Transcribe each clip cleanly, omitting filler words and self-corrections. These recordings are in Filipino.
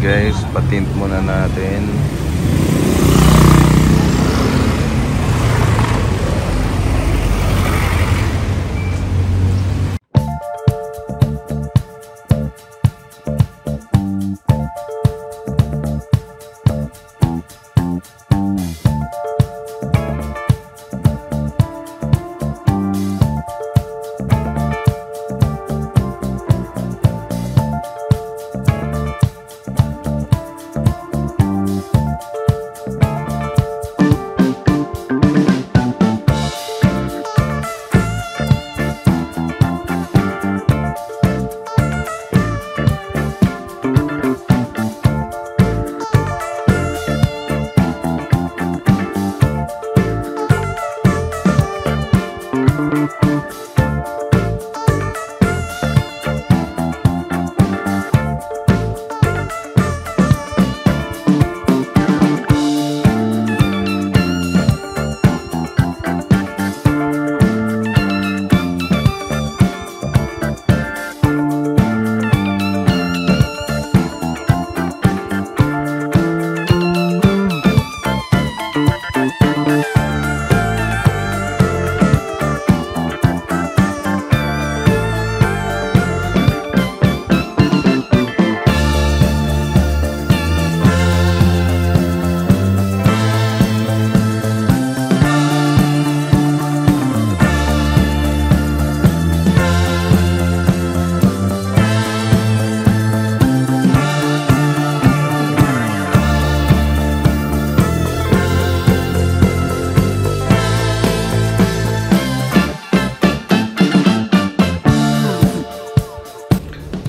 guys, patint muna natin.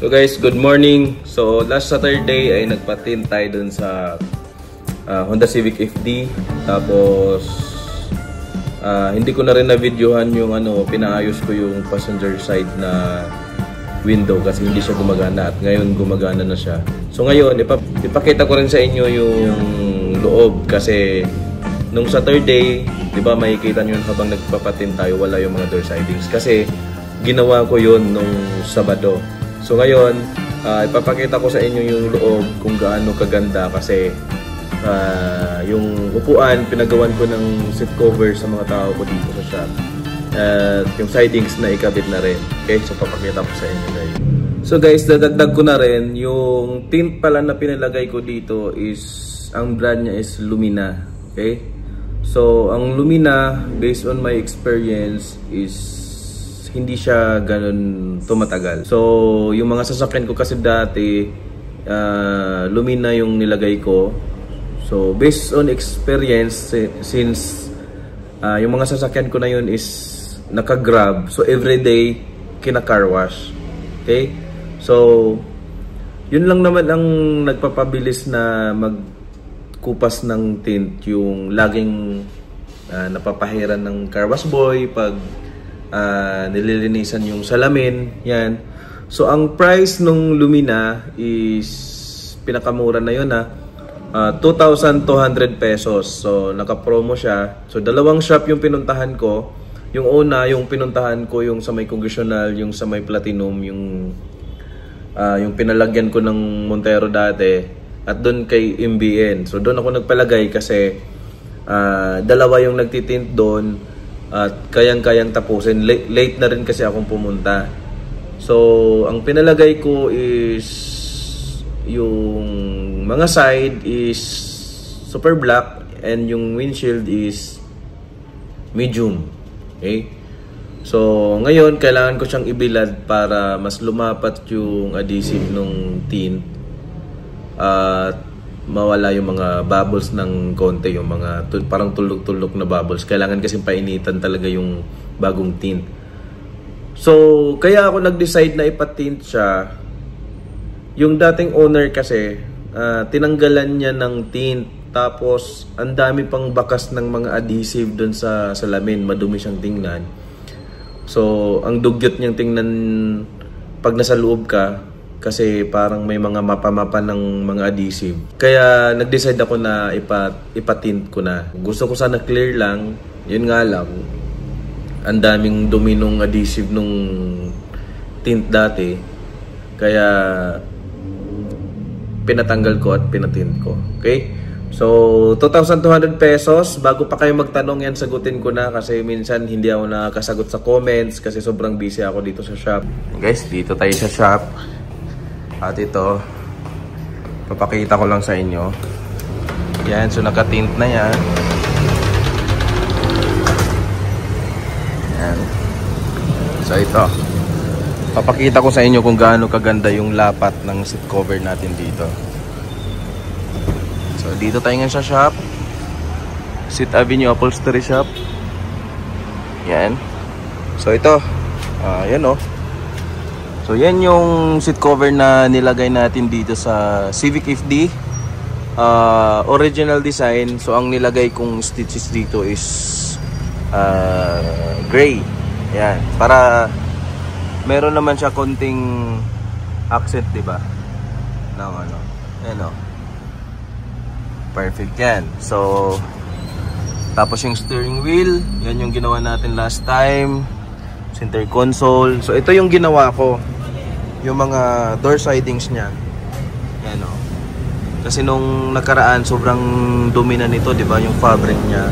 So guys, good morning. So last Saturday ay nagpa-tint tayo dun sa Honda Civic FD. Tapos hindi ko na rin na-videohan yung pinaayos ko yung passenger side na window kasi hindi siya gumagana at ngayon gumagana na siya. So ngayon ipakita ko rin sa inyo yung loob kasi nung Saturday, 'di ba, makikita niyo habang nagpapatint tayo wala yung mga door sidings kasi ginawa ko yun nung Sabado. So ngayon, ipapakita ko sa inyo yung loob kung gaano kaganda kasi yung upuan, pinagawan ko ng seat cover sa mga tao ko dito sa shop. At yung sidings na ikabit na rin. Okay, so papakita ko sa inyo guys. So guys, dadagdag ko na rin, yung tint pala na pinalagay ko dito is, ang brand niya is Lumina. Okay? So ang Lumina, based on my experience, is hindi siya ganun tumatagal. So, yung mga sasakyan ko kasi dati, Lumina yung nilagay ko. So, based on experience, since yung mga sasakyan ko na yun is naka-grab, so everyday kina-car wash. Okay? So, yun lang naman ang nagpapabilis na magkupas ng tint, yung laging napapahiran ng car wash boy pag nililinisan yung salamin, yan. So ang price nung Lumina is pinakamura na yun 2,200 pesos. So naka-promo siya. So dalawang shop yung pinuntahan ko. Yung una, yung pinuntahan ko yung sa may Congressional, yung sa may Platinum, yung pinalagyan ko ng Montero dati, at doon kay MBN. So doon ako nagpalagay kasi dalawa yung nagtitint doon. At kayang-kayang tapusin. Late na rin kasi akong pumunta. So, ang pinalagay ko is yung mga side is super black and yung windshield is medium. Okay? So, ngayon kailangan ko siyang ibilad para mas lumapat yung adhesive ng tint at mawala yung mga bubbles ng konti, yung mga parang tulog-tulog na bubbles. Kailangan kasi painitan talaga yung bagong tint. So, kaya ako nag-decide na ipatint siya. Yung dating owner kasi, tinanggalan niya ng tint. Tapos, ang dami pang bakas ng mga adhesive dun sa salamin. Madumi siyang tingnan. So, ang dugyot niyang tingnan pag nasa loob ka. Kasi parang may mga mapa-mapa ng mga adhesive. Kaya nag-decide ako na ipatint ko na. Gusto ko sana clear lang. Yun nga lang, ang daming dumi nung adhesive nung tint dati. Kaya pinatanggal ko at pinatint ko. Okay? So, 2,200 pesos. Bago pa kayo magtanong yan, sagutin ko na kasi minsan hindi ako nakakasagot sa comments kasi sobrang busy ako dito sa shop. Guys, dito tayo sa shop. At ito, papakita ko lang sa inyo. Yan, so nakatint na yan. Yan. So ito, papakita ko sa inyo kung gaano kaganda yung lapat ng seat cover natin dito. So dito tayo nga sa shop, Seat Avenue Upholstery Shop. Yan. So ito, yan o. So yan yung seat cover na nilagay natin dito sa Civic FD. Original design. So ang nilagay kong stitches dito is gray. Yan, para meron naman siya konting accent, 'di ba? Ng ano. Ayan, perfect yan. So tapos yung steering wheel, yan yung ginawa natin last time. Center console. So ito yung ginawa ko. Yung mga door sidings niya. Yan o. Kasi nung nakaraan sobrang dumi na nito, 'di ba? Yung fabric niya.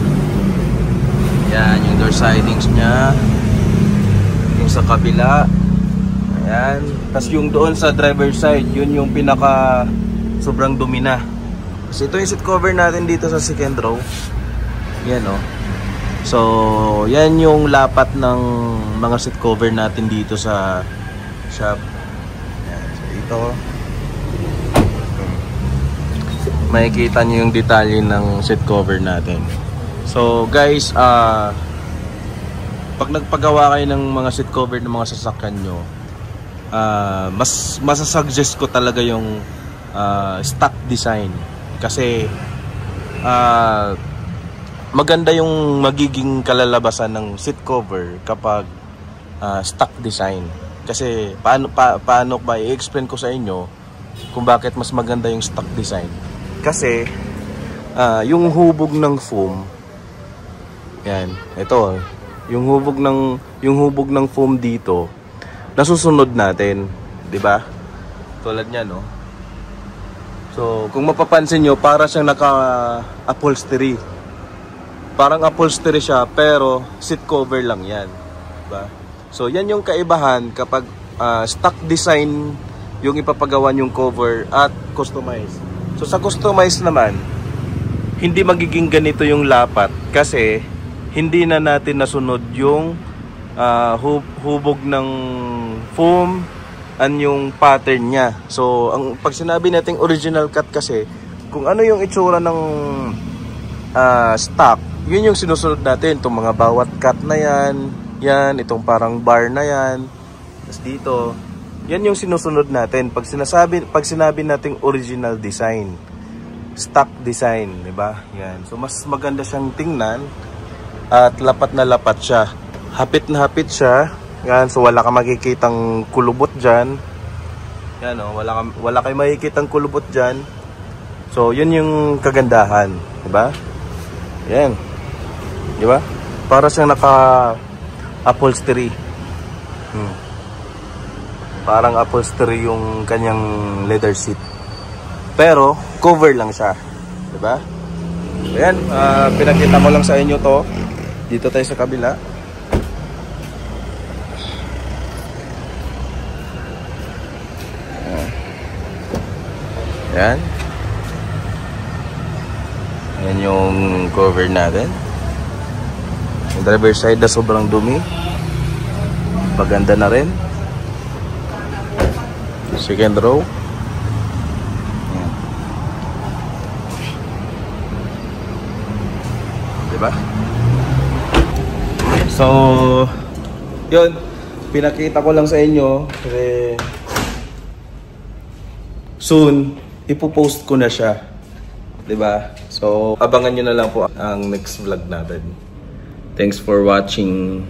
Yan yung door sidings niya. Yung sa kabila. Ayan. Tapos yung doon sa driver side, yun yung pinaka sobrang dumi na. Kasi ito yung seat cover natin dito sa second row. Yan o. So, yan yung lapat ng mga seat cover natin dito sa shop. Yan. So, ito. Makikita nyo yung detalye ng seat cover natin. So, guys, pag nagpagawa kayo ng mga seat cover ng mga sasakyan nyo, mas masasuggest ko talaga yung stock design. Kasi maganda yung magiging kalalabasan ng seat cover kapag stock design. Kasi paano ba i-explain ko sa inyo kung bakit mas maganda yung stock design. Kasi yung hubog ng foam, yan, ito, yung hubog ng foam dito nasusunod natin, 'di ba? Tulad niyan, no. So, kung mapapansin nyo, para siyang naka-upholstery. Parang upholstery siya, pero seat cover lang yan. Diba? So, yan yung kaibahan kapag stock design yung ipapagawa yung cover at customize. So, sa customize naman, hindi magiging ganito yung lapat kasi hindi na natin nasunod yung hubog ng foam and yung pattern niya. So, pag sinabi nating original cut kasi, kung ano yung itsura ng stock, yun yung sinusunod natin. Itong mga bawat cut na yan, itong parang bar na yan, tapos dito, yan yung sinusunod natin. Pag sinabi nating original design, stock design, diba? Yan. So, mas maganda siyang tingnan at lapat na lapat siya. Hapit na hapit siya. Yan, so wala kang makikitang kulubot dyan. Yan o, wala kang makikitang kulubot dyan. So, yun yung kagandahan. Diba? Yan. Diba? Para siyang naka-upholstery. Parang upholstery yung kanyang leather seat. Pero, cover lang siya. Diba? So, yan. Pinakita ko lang sa inyo to. Dito tayo sa kabila. Yan. Yan yung cover natin. Yung driver side na sobrang dumi. Maganda na rin. Second row. Yan. Diba? So, yun. Pinakita ko lang sa inyo. Kasi soon, ipopost ko na siya. 'Di ba? So, abangan nyo na lang po ang next vlog natin. Thanks for watching.